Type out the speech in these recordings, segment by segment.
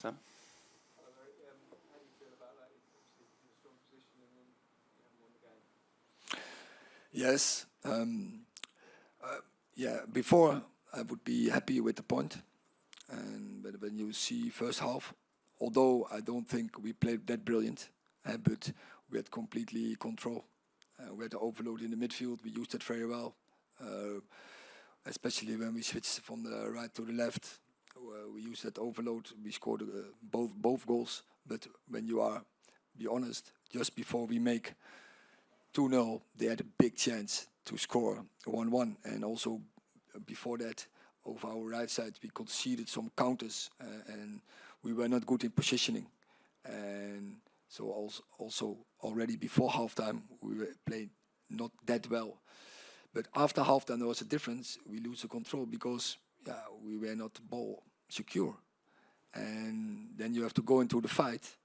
Sam? Hello, Erik. How do you feel about that? Obviously, in a strong position and then you haven't won the game. Yes. Yeah. Before I would be happy with the point, but when you see first half, although I don't think we played that brilliant, but we had completely control. We had the overload in the midfield. We used it very well, especially when we switched from the right to the left. We used that overload. We scored both goals. But when you are, be honest, just before we make 2-0, they had a big chance to score 1-1. And also before that, over our right side, we conceded some counters and we were not good in positioning. And so also already before halftime, we were playing not that well. But after halftime, there was a difference. We lose the control because we were not ball secure. And then you have to go into the fight.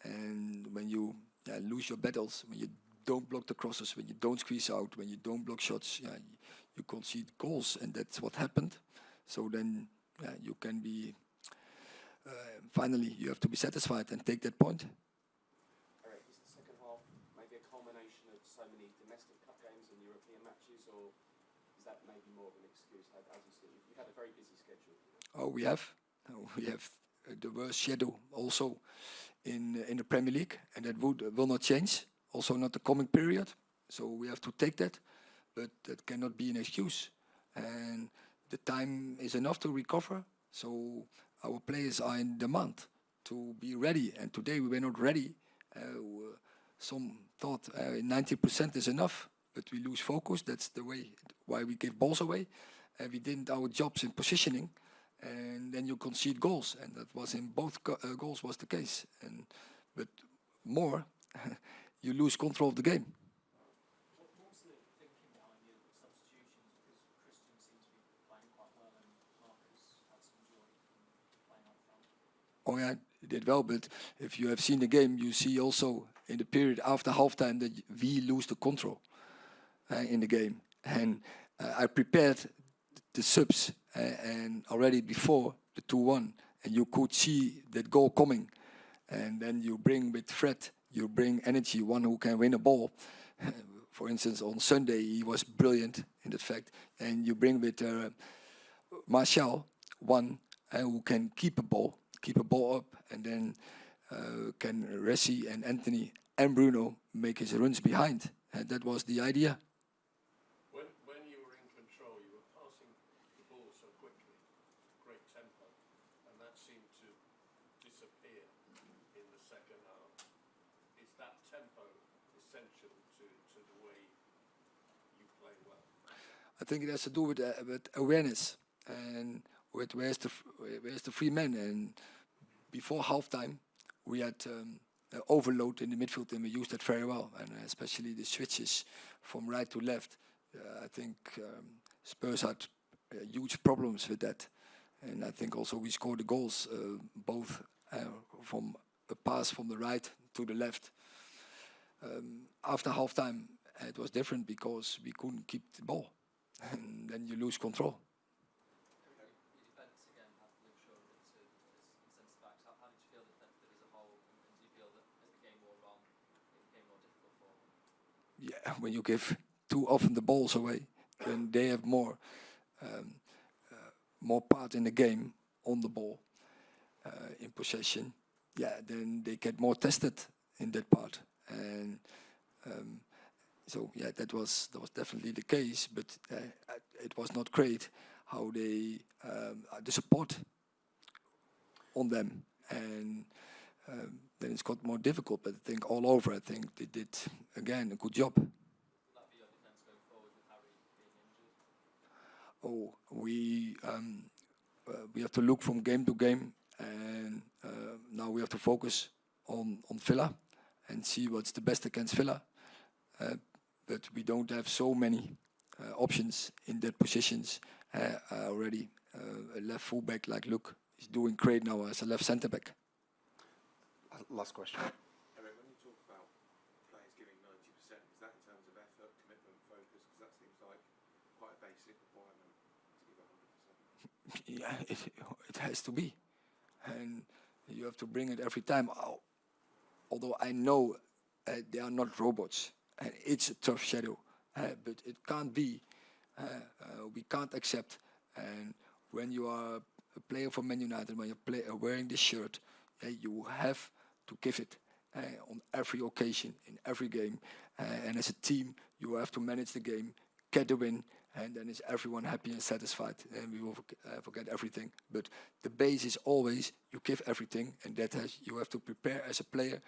And when you lose your battles, when you don't block the crosses, when you don't squeeze out, when you don't block shots, you concede goals, and that's what happened. So then you can be, finally, you have to be satisfied and take that point. Erik, is the second half maybe a culmination of so many domestic cup games and European matches, or is that maybe more of an excuse? As you see, you've had a very busy schedule. Oh, we have. We have the worst schedule also in the Premier League, and that will not change. Also not the coming period. So we have to take that, but that cannot be an excuse. And the time is enough to recover. So our players are in demand to be ready. And today we were not ready. Some thought 90% is enough, but we lose focus. That's the way why we gave balls away. We didn't our jobs in positioning, and then you concede goals, and that was in both goals was the case. But more, you lose control of the game. What was the thinking behind your substitutions? Because Christian seems to be playing quite well and Marcus had some joy from playing up front. Oh yeah, he did well, but if you have seen the game, you see also in the period after halftime that we lose the control in the game. And I prepared the subs and already before the 2-1, and you could see that goal coming. And then you bring with Fred, you bring energy, one who can win a ball. For instance, on Sunday he was brilliant in that fact. And you bring with Martial, one who can keep a ball up, and then can Ressi and Anthony and Bruno make his runs behind. And that was the idea. When you were in control, you were passing the ball so quickly, great tempo, and that seemed to disappear in the second half. Is that tempo essential to the way you play well? I think it has to do with awareness and with where's the free man. And before halftime, we had overload in the midfield, and we used that very well. And especially the switches from right to left. I think Spurs had huge problems with that. And I think also we scored the goals both from a pass from the right to the left. After halftime, it was different because we couldn't keep the ball, and then you lose control. Your defence again had to show in centre backs. How did you feel the defence did as a whole, and do you feel that as the game wore on, it became more difficult for them? Yeah, when you give too often the balls away, then they have more part in the game on the ball, in possession. Yeah, then they get more tested in that part, and so yeah, that was definitely the case. But it was not great how they the support on them, and then it's got more difficult. But I think all over, I think they did again a good job. Will that be your defence going forward with Harry being injured? Oh, we have to look from game to game, and now we have to focus on Villa and see what's the best against Villa. But we don't have so many options in that positions already. A left fullback like Luke is doing great now as a left centre back. Last question. Erik, when you talk about players giving 90%, is that in terms of effort, commitment, focus? Because that seems like quite a basic requirement to give 100%. Yeah, it has to be. And You have to bring it every time. Although I know they are not robots, and it's a tough shadow, but it can't be. We can't accept. And when you are a player for Man United, when you're wearing this shirt, you have to give it on every occasion, in every game. And as a team, you have to manage the game, get the win, and then is everyone happy and satisfied, and we will forget everything. But the base is always you give everything, and you have to prepare as a player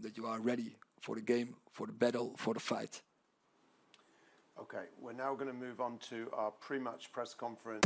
that you are ready for the game, for the battle, for the fight. Okay, we're now going to move on to our pre-match press conference.